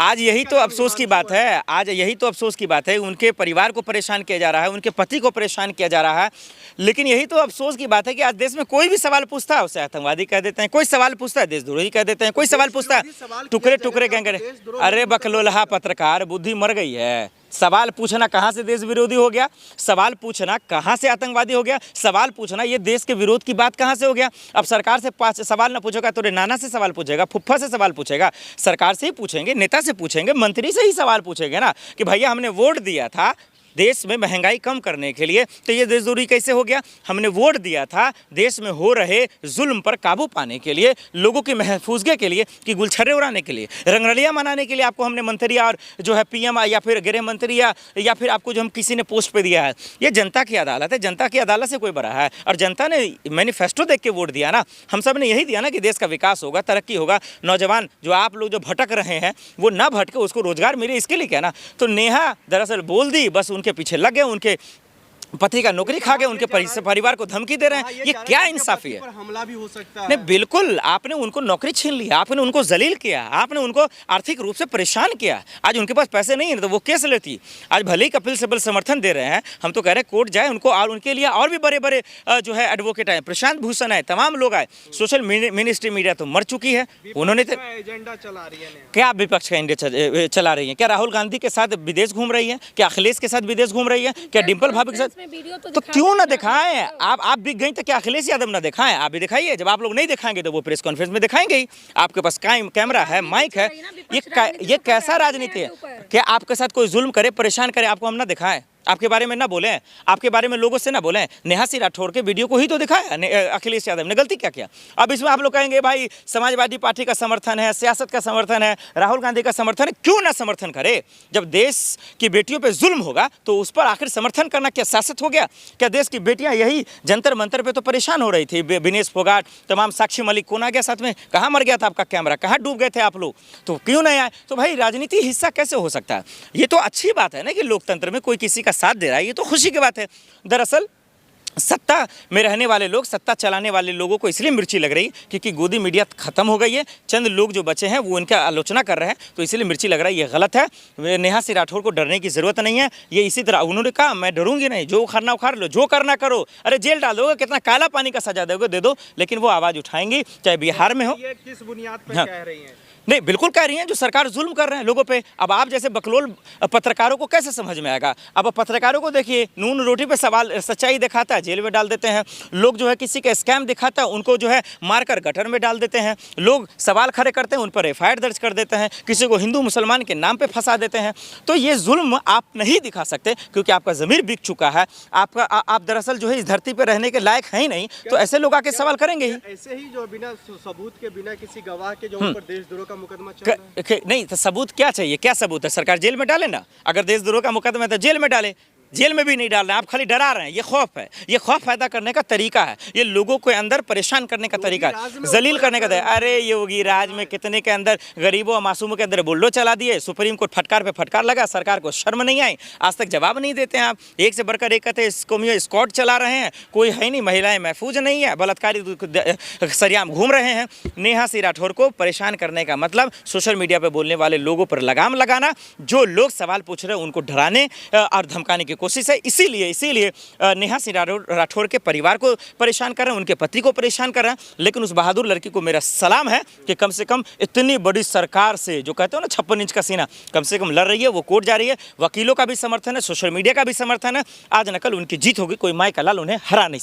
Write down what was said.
आज यही तो अफसोस की बात है, आज यही तो अफसोस की बात है। उनके परिवार को परेशान किया जा रहा है, उनके पति को परेशान किया जा रहा है, लेकिन यही तो अफसोस की बात है कि आज देश में कोई भी सवाल पूछता है उसे आतंकवादी कह देते हैं, कोई सवाल पूछता है देशद्रोही कह देते हैं, कोई सवाल पूछता है टुकड़े टुकड़े गैंग। अरे बकलोलहा पत्रकार, बुद्धि मर गई है। सवाल पूछना कहाँ से देश विरोधी हो गया, सवाल पूछना कहाँ से आतंकवादी हो गया, सवाल पूछना ये देश के विरोध की बात कहाँ से हो गया। अब सरकार से सवाल ना पूछेगा तो नाना से सवाल पूछेगा, फुफ्फा से सवाल पूछेगा, सरकार से ही पूछेंगे, नेता से पूछेंगे, मंत्री से ही सवाल पूछेंगे ना कि भैया हमने वोट दिया था देश में महंगाई कम करने के लिए, तो ये देशद्रोही कैसे हो गया। हमने वोट दिया था देश में हो रहे जुल्म पर काबू पाने के लिए, लोगों की महफूजगी के लिए, कि गुलछर्रे उड़ाने के लिए, रंगरलियाँ मनाने के लिए आपको हमने मंत्री और जो है पीएम या फिर गृह मंत्री या फिर आपको जो हम किसी ने पोस्ट पे दिया है। ये जनता की अदालत है, जनता की अदालत से कोई बड़ा है। और जनता ने मैनिफेस्टो देख के वोट दिया ना, हम सब ने यही दिया ना कि देश का विकास होगा, तरक्की होगा, नौजवान जो आप लोग जो भटक रहे हैं वो ना भटके, उसको रोजगार मिले, इसके लिए क्या ना। तो नेहा दरअसल बोल दी, बस उनके पीछे लग गए, उनके पति का नौकरी खा गए, उनके परिवार को धमकी दे रहे हैं। ये क्या इंसाफी है। हमला भी हो सकता है। नहीं, बिल्कुल आपने उनको नौकरी छीन लिया, आपने उनको जलील किया, आपने उनको आर्थिक रूप से परेशान किया। आज उनके पास पैसे नहीं है तो वो केस लेती। आज भले ही कपिल सिब्बल समर्थन दे रहे हैं, हम तो कह रहे हैं कोर्ट जाए उनको, और उनके लिए और भी बड़े बड़े जो है एडवोकेट आए, प्रशांत भूषण आए, तमाम लोग आए। सोशल मिनिस्ट्री मीडिया तो मर चुकी है, उन्होंने तो एजेंडा चला रही है। क्या विपक्ष का इंडिया चला रही है? क्या राहुल गांधी के साथ विदेश घूम रही है? क्या अखिलेश के साथ विदेश घूम रही है? क्या डिम्पल भाभी के साथ? तो क्यों ना दिखाएं? आप भी गई तो क्या अखिलेश यादव ना दिखाएं? आप भी दिखाइए। जब आप लोग नहीं दिखाएंगे तो वो प्रेस कॉन्फ्रेंस में दिखाएंगे ही। आपके पास कैमरा है, माइक है। ये कैसा राजनीति है? क्या आपके साथ कोई जुल्म करे, परेशान करे, आपको हम ना दिखाएं? आपके बारे में ना बोलें, आपके बारे में लोगों से ना बोलें? नेहा सिंह राठौर के वीडियो को ही तो दिखाया अखिलेश यादव ने, गलती क्या किया? अब इसमें आप लोग कहेंगे भाई समाजवादी पार्टी का समर्थन है, सियासत का समर्थन है, राहुल गांधी का समर्थन है। क्यों ना समर्थन करे? जब देश की बेटियों पे जुल्म होगा तो उस पर आखिर समर्थन करना क्या सियासत हो गया? क्या देश की बेटियां यही जंतर मंतर पे तो परेशान हो रही थी? विनेश फोगाट, तमाम, साक्षी मलिक, कौन आ गया साथ में? कहाँ मर गया था आपका कैमरा? कहाँ डूब गए थे आप लोग? तो क्यों नहीं आए? तो भाई राजनीति हिस्सा कैसे हो सकता है? ये तो अच्छी बात है ना कि लोकतंत्र में कोई किसी का साथ दे रहा है, ये तो खुशी की बात है। दरअसल सत्ता में रहने वाले लोग, सत्ता चलाने वाले लोगों को इसलिए मिर्ची लग रही क्योंकि गोदी मीडिया खत्म हो गई है। चंद लोग जो बचे हैं वो इनका आलोचना कर रहे हैं, तो इसलिए मिर्ची लग रहा है। ये गलत है। नेहा सिंह राठौर को डरने की जरूरत नहीं है। ये इसी तरह उन्होंने कहा मैं डरूंगी नहीं, जो उखाड़ना उखाड़ लो, जो करना करो। अरे जेल डाल दोगे, कितना काला पानी का सजा दोगे दे दो, लेकिन वो आवाज़ उठाएंगी, चाहे बिहार में हो। ये किस बुनियाद पर कह रही हैं? नहीं, बिल्कुल कह रही हैं जो सरकार जुल्म कर रहे हैं लोगों पे। अब आप जैसे बकलोल पत्रकारों को कैसे समझ में आएगा? अब पत्रकारों को देखिए, नून रोटी पे सवाल सच्चाई दिखाता है, जेल में डाल देते हैं लोग। जो है किसी का स्कैम दिखाता है, उनको जो है मारकर गटर में डाल देते हैं लोग। सवाल खड़े करते हैं, उन पर एफआईआर दर्ज कर देते हैं, किसी को हिंदू मुसलमान के नाम पर फंसा देते हैं। तो ये जुल्म आप नहीं दिखा सकते क्योंकि आपका ज़मीर बिक चुका है। आप दरअसल जो है इस धरती पर रहने के लायक है ही नहीं, तो ऐसे लोग आके सवाल करेंगे ही। ऐसे ही जो बिना सबूत के, बिना किसी गवाह के जो ऊपर देशद्रोह का मुकदमा चल रहा है। नहीं तो सबूत क्या चाहिए? क्या सबूत है? सरकार जेल में डाले ना। अगर देशद्रोह का मुकदमा है तो जेल में डाले। जेल में भी नहीं डाल रहे हैं आप, खाली डरा रहे हैं। ये खौफ है, ये खौफ पैदा करने का तरीका है, ये लोगों के अंदर परेशान करने का तरीका है, जलील करने का तरीका। अरे योगी राज में कितने के अंदर गरीबों और मासूमों के अंदर बुल्डो चला दिए। सुप्रीम कोर्ट फटकार पे फटकार लगा, सरकार को शर्म नहीं आई, आज तक जवाब नहीं देते हैं आप। एक से बढ़कर एक कहते हैं स्क्वाड चला रहे हैं, कोई है नहीं, महिलाएं महफूज नहीं है, बलात्कारी सरियाम घूम रहे हैं। नेहा सिंह राठौर को परेशान करने का मतलब सोशल मीडिया पर बोलने वाले लोगों पर लगाम लगाना, जो लोग सवाल पूछ रहे हैं उनको डराने और धमकाने की कोशिश है। इसीलिए नेहा सिंह राठौर के परिवार को परेशान कर रहे हैं, उनके पति को परेशान कर रहे हैं। लेकिन उस बहादुर लड़की को मेरा सलाम है कि कम से कम इतनी बड़ी सरकार से, जो कहते हो ना 56 इंच का सीना, कम से कम लड़ रही है। वो कोर्ट जा रही है, वकीलों का भी समर्थन है, सोशल मीडिया का भी समर्थन है। आज न कल उनकी जीत होगी, कोई माई का लाल उन्हें हरा नहीं सकता।